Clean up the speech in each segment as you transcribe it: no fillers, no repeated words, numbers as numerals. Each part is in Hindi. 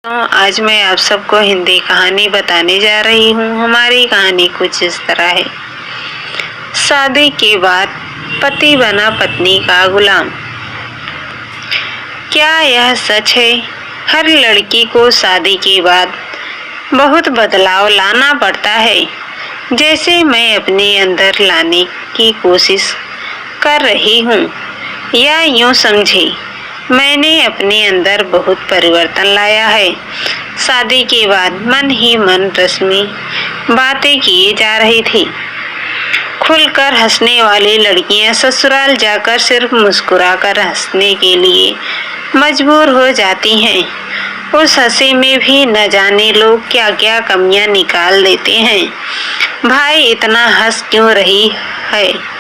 तो आज मैं आप सबको हिंदी कहानी बताने जा रही हूँ। हमारी कहानी कुछ इस तरह है। शादी के बाद पति बना पत्नी का गुलाम। क्या यह सच है? हर लड़की को शादी के बाद बहुत बदलाव लाना पड़ता है, जैसे मैं अपने अंदर लाने की कोशिश कर रही हूँ। या यूँ समझे, मैंने अपने अंदर बहुत परिवर्तन लाया है। शादी के बाद मन ही मन रस्मी बातें किए जा रही थी। खुलकर हंसने वाली लड़कियां ससुराल जाकर सिर्फ मुस्कुराकर हंसने के लिए मजबूर हो जाती हैं। उस हंसी में भी न जाने लोग क्या क्या कमियां निकाल देते हैं। भाई इतना हंस क्यों रही है?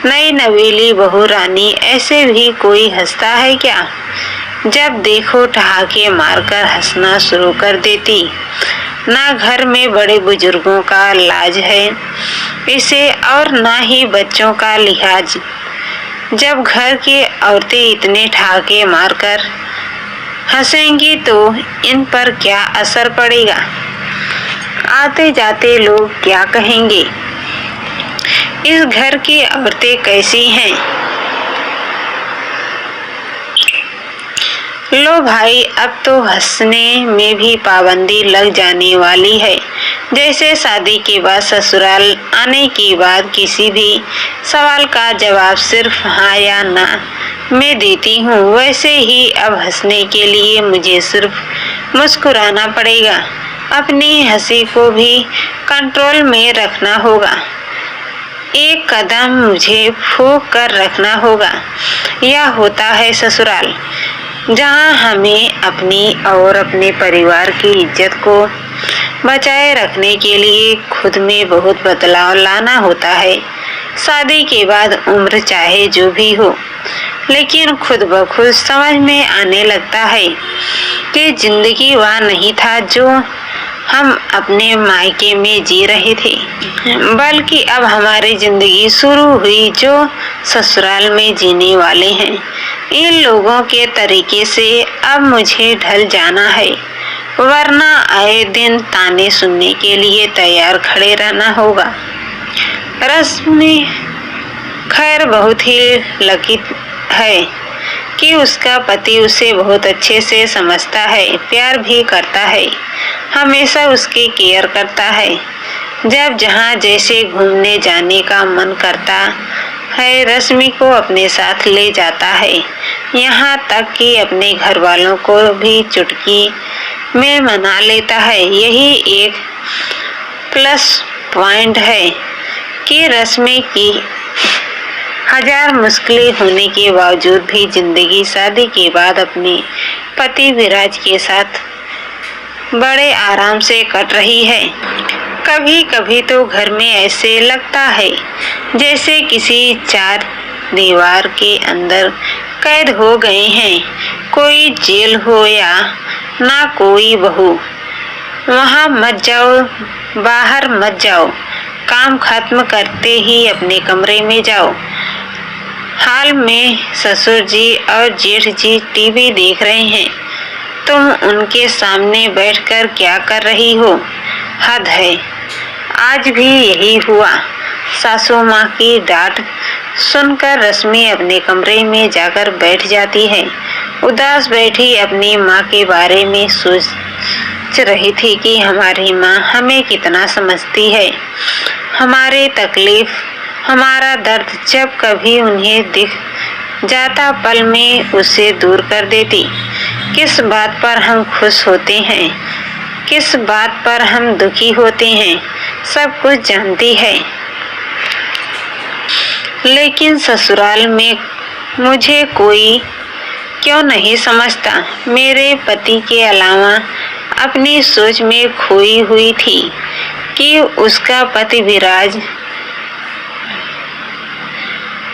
नई नवेली बहू रानी ऐसे भी कोई हंसता है क्या? जब देखो ठहाके मारकर हंसना शुरू कर देती। ना घर में बड़े बुजुर्गों का लाज है इसे, और ना ही बच्चों का लिहाज। जब घर की औरतें इतने ठहाके मारकर हंसेंगी तो इन पर क्या असर पड़ेगा? आते जाते लोग क्या कहेंगे? इस घर की औरतें कैसी हैं? लो भाई, अब तो हंसने में भी पाबंदी लग जाने वाली है। जैसे शादी के बाद ससुराल आने के बाद किसी भी सवाल का जवाब सिर्फ हाँ या ना मैं देती हूँ, वैसे ही अब हंसने के लिए मुझे सिर्फ मुस्कुराना पड़ेगा। अपनी हंसी को भी कंट्रोल में रखना होगा। एक कदम मुझे फूंक कर रखना होगा। यह होता है ससुराल, जहाँ हमें अपनी और अपने परिवार की इज्जत को बचाए रखने के लिए खुद में बहुत बदलाव लाना होता है। शादी के बाद उम्र चाहे जो भी हो, लेकिन खुद ब खुद समझ में आने लगता है कि जिंदगी वह नहीं था जो हम अपने मायके में जी रहे थे, बल्कि अब हमारी जिंदगी शुरू हुई जो ससुराल में जीने वाले हैं। इन लोगों के तरीके से अब मुझे ढल जाना है, वरना आए दिन ताने सुनने के लिए तैयार खड़े रहना होगा। रश्मि खैर बहुत ही लकी है कि उसका पति उसे बहुत अच्छे से समझता है, प्यार भी करता है, हमेशा उसकी केयर करता है। जब जहाँ जैसे घूमने जाने का मन करता है, रश्मि को अपने साथ ले जाता है। यहाँ तक कि अपने घर वालों को भी चुटकी में मना लेता है। यही एक प्लस पॉइंट है कि रश्मि की हजार मुश्किलें होने के बावजूद भी जिंदगी शादी के बाद अपने पति विराज के साथ बड़े आराम से कट रही है। कभी कभी तो घर में ऐसे लगता है जैसे किसी चार दीवार के अंदर कैद हो गए हैं। कोई जेल हो या ना कोई बहू, वहाँ मत जाओ, बाहर मत जाओ, काम खत्म करते ही अपने कमरे में जाओ। हाल में ससुर जी और जेठ जी टीवी देख रहे हैं, तुम उनके सामने बैठकर क्या कर रही हो? हद है। आज भी यही हुआ। सासू माँ की डांट सुनकर रश्मि अपने कमरे में जाकर बैठ जाती है। उदास बैठी अपनी माँ के बारे में सोच रही थी कि हमारी माँ हमें कितना समझती है। हमारे तकलीफ, हमारा दर्द जब कभी उन्हें दिख जाता पल में उसे दूर कर देती। किस बात पर हम खुश होते हैं, किस बात पर हम दुखी होते हैं, सब कुछ जानती है। लेकिन ससुराल में मुझे कोई क्यों नहीं समझता? मेरे पति के अलावा अपनी सोच में खोई हुई थी कि उसका पति विराज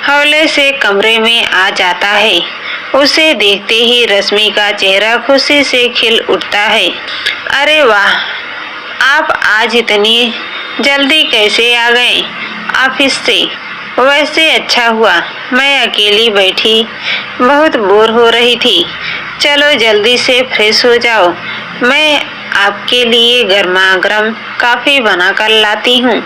हौले से कमरे में आ जाता है। उसे देखते ही रश्मि का चेहरा खुशी से खिल उठता है। अरे वाह, आप आज इतनी जल्दी कैसे आ गए ऑफिस से? वैसे अच्छा हुआ, मैं अकेली बैठी बहुत बोर हो रही थी। चलो जल्दी से फ्रेश हो जाओ, मैं आपके लिए गर्मा-गर्म कॉफी बनाकर लाती हूँ।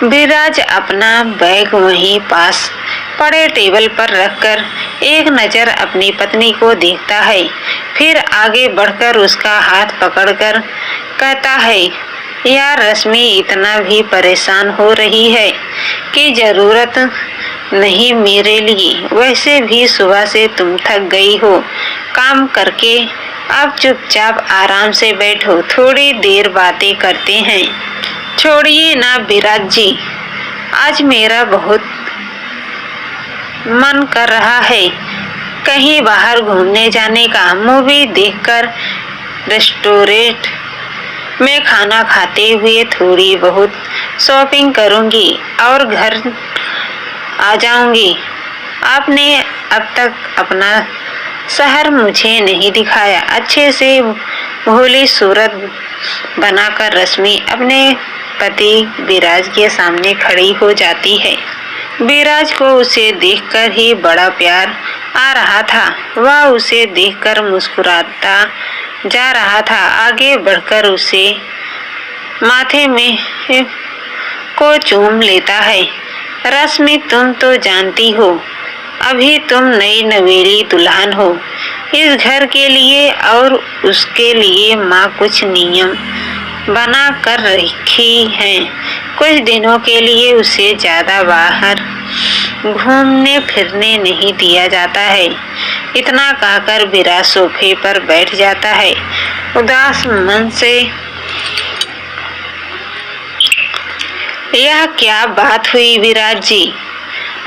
विराज अपना बैग वहीं पास पड़े टेबल पर रखकर एक नज़र अपनी पत्नी को देखता है, फिर आगे बढ़कर उसका हाथ पकड़कर कहता है, यार रश्मि इतना भी परेशान हो रही है कि ज़रूरत नहीं मेरे लिए। वैसे भी सुबह से तुम थक गई हो काम करके, अब चुपचाप आराम से बैठो, थोड़ी देर बातें करते हैं। छोड़िए ना विराज जी, आज मेरा बहुत मन कर रहा है कहीं बाहर घूमने जाने का। मूवी देखकर रेस्टोरेंट में खाना खाते हुए थोड़ी बहुत शॉपिंग करूंगी और घर आ जाऊंगी। आपने अब तक अपना शहर मुझे नहीं दिखाया। अच्छे से भोली सूरत बनाकर रश्मि अपने पति विराज के सामने खड़ी हो जाती है। विराज को उसे देखकर ही बड़ा प्यार आ रहा था। वह उसे देखकर मुस्कुराता जा रहा था। आगे बढ़कर उसे माथे में को चूम लेता है। रश्मि तुम तो जानती हो, अभी तुम नई नवेली दुल्हन हो। इस घर के लिए और उसके लिए माँ कुछ नियम बना कर रखी हैं। कुछ दिनों के लिए उसे ज़्यादा बाहर घूमने फिरने नहीं दिया जाता है। इतना कहकर विराज सोफे पर बैठ जाता है उदास मन से। यह क्या बात हुई विराज जी,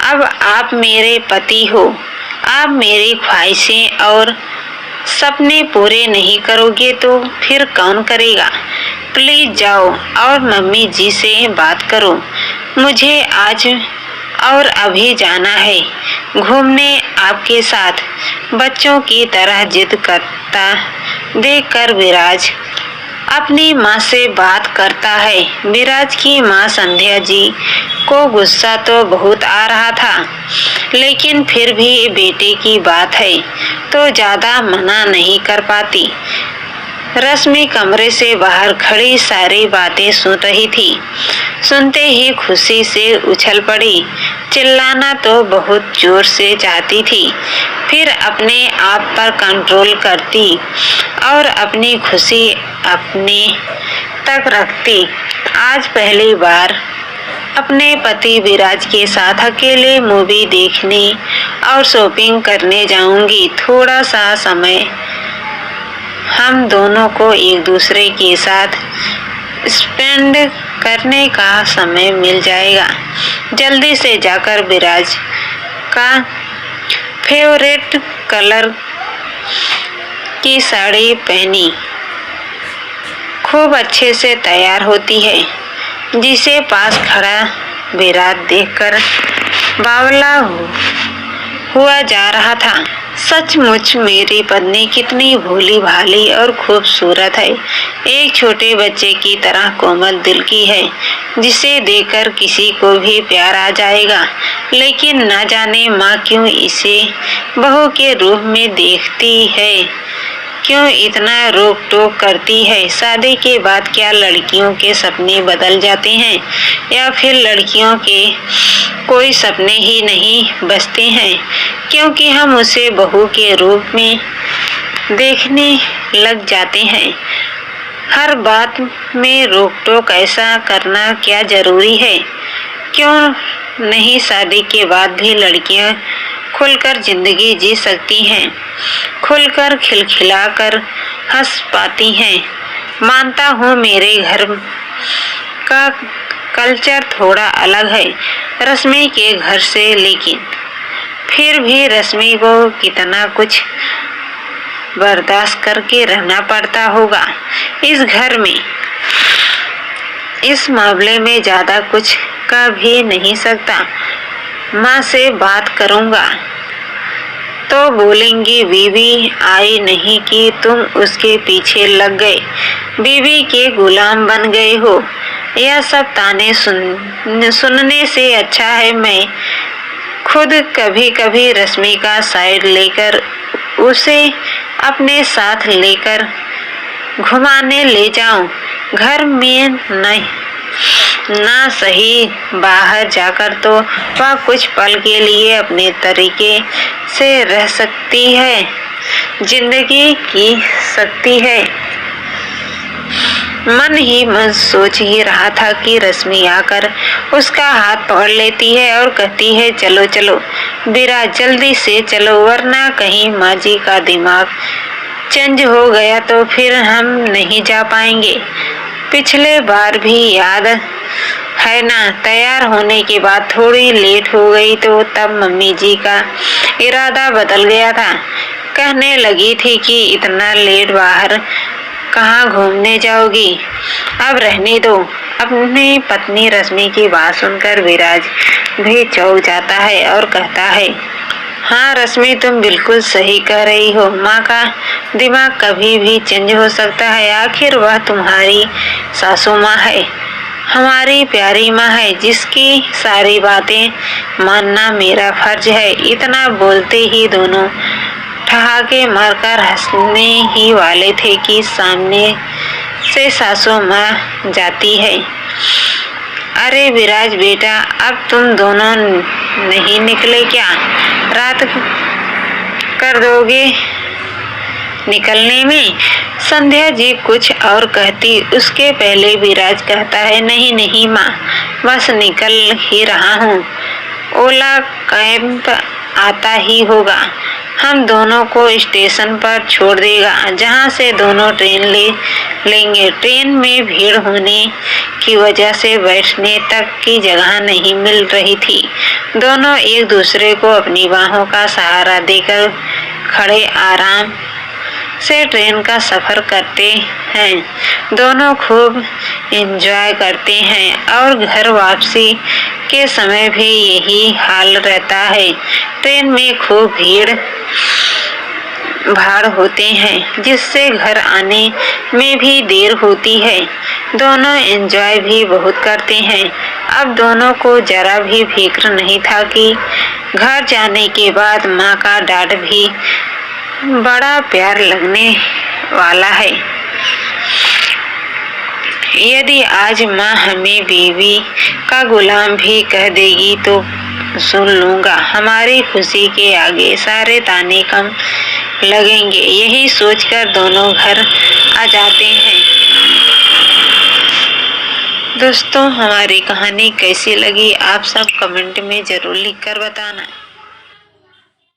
अब आप मेरे पति हो, आप मेरी ख्वाहिशें और सपने पूरे नहीं करोगे तो फिर कौन करेगा। प्लीज जाओ और मम्मी जी से बात करो। मुझे आज और अभी जाना है घूमने आपके साथ। बच्चों की तरह जिद करता देखकर विराज अपनी माँ से बात करता है। विराज की माँ संध्या जी को गुस्सा तो बहुत आ रहा था, लेकिन फिर भी बेटे की बात है तो ज़्यादा मना नहीं कर पाती। रश्मि कमरे से बाहर खड़ी सारी बातें सुन रही थी। सुनते ही खुशी से उछल पड़ी। चिल्लाना तो बहुत जोर से चाहती थी, फिर अपने आप पर कंट्रोल करती और अपनी खुशी अपने तक रखती। आज पहली बार अपने पति विराज के साथ अकेले मूवी देखने और शॉपिंग करने जाऊंगी। थोड़ा सा समय हम दोनों को एक दूसरे के साथ स्पेंड करने का समय मिल जाएगा। जल्दी से जाकर विराज का फेवरेट कलर की साड़ी पहनी खूब अच्छे से तैयार होती है, जिसे पास खड़ा विराज देखकर बावला हुआ जा रहा था। सचमुच मेरी पत्नी कितनी भोली भाली और खूबसूरत है। एक छोटे बच्चे की तरह कोमल दिल की है, जिसे देखकर किसी को भी प्यार आ जाएगा। लेकिन न जाने माँ क्यों इसे बहू के रूप में देखती है, क्यों इतना रोक टोक करती है। शादी के बाद क्या लड़कियों के सपने बदल जाते हैं, या फिर लड़कियों के कोई सपने ही नहीं बचते हैं, क्योंकि हम उसे बहू के रूप में देखने लग जाते हैं। हर बात में रोक टोक ऐसा करना क्या जरूरी है। क्यों नहीं शादी के बाद भी लड़कियां खुलकर जिंदगी जी सकती हैं, खुलकर खिलखिलाकर हंस पाती हैं। मानता हूँ मेरे घर का कल्चर थोड़ा अलग है रश्मि के घर से, लेकिन फिर भी रश्मि को कितना कुछ बर्दाश्त करके रहना पड़ता होगा इस घर में। इस मामले में ज़्यादा कुछ कह भी नहीं सकता। माँ से बात करूँगा तो बोलेंगी बीवी आई नहीं कि तुम उसके पीछे लग गए, बीवी के गुलाम बन गए हो। यह सब ताने सुनने से अच्छा है मैं खुद कभी कभी रश्मि का साइड लेकर उसे अपने साथ लेकर घुमाने ले जाऊं, घर में नहीं ना सही बाहर जाकर तो वह कुछ पल के लिए अपने तरीके से रह सकती है, जिंदगी की सकती है। मन ही मन सोच ही रहा था कि रश्मि आकर उसका हाथ पकड़ लेती है और कहती है, चलो चलो विराज, जल्दी से चलो, वरना कहीं माँ जी का दिमाग चेंज हो गया तो फिर हम नहीं जा पाएंगे। पिछले बार भी याद है ना, तैयार होने के बाद थोड़ी लेट हो गई तो तब मम्मी जी का इरादा बदल गया था। कहने लगी थी कि इतना लेट बाहर कहाँ घूमने जाओगी, अब रहने दो। अपनी पत्नी रश्मि की बात सुनकर विराज भी चौंक जाता है और कहता है, हाँ रश्मि, तुम बिल्कुल सही कह रही हो। माँ का दिमाग कभी भी चेंज हो सकता है, आखिर वह तुम्हारी सासू माँ है, हमारी प्यारी माँ है, जिसकी सारी बातें मानना मेरा फर्ज है। इतना बोलते ही दोनों ठहाके मारकर हंसने ही वाले थे कि सामने से सासू माँ जाती है। अरे विराज बेटा, अब तुम दोनों नहीं निकले क्या? रात कर दोगे निकलने में? संध्या जी कुछ और कहती, उसके पहले विराज कहता है, नहीं नहीं माँ, बस निकल ही रहा हूँ, ओला कैब आता ही होगा, हम दोनों को स्टेशन पर छोड़ देगा, जहाँ से दोनों ट्रेन ले लेंगे। ट्रेन में भीड़ होने की वजह से बैठने तक की जगह नहीं मिल रही थी। दोनों एक दूसरे को अपनी बाहों का सहारा देकर खड़े आराम से ट्रेन का सफर करते हैं। दोनों खूब एंजॉय करते हैं और घर वापसी के समय भी यही हाल रहता है। ट्रेन में खूब भीड़ भाड़ होते हैं, जिससे घर आने में भी देर होती है। दोनों एंजॉय भी बहुत करते हैं। अब दोनों को जरा भी फिक्र नहीं था कि घर जाने के बाद माँ का डांट भी बड़ा प्यार लगने वाला है। यदि आज माँ हमें बीवी का गुलाम भी कह देगी तो सुन लूंगा, हमारी खुशी के आगे सारे ताने कम लगेंगे। यही सोचकर दोनों घर आ जाते हैं। दोस्तों, हमारी कहानी कैसी लगी आप सब कमेंट में जरूर लिखकर बताना।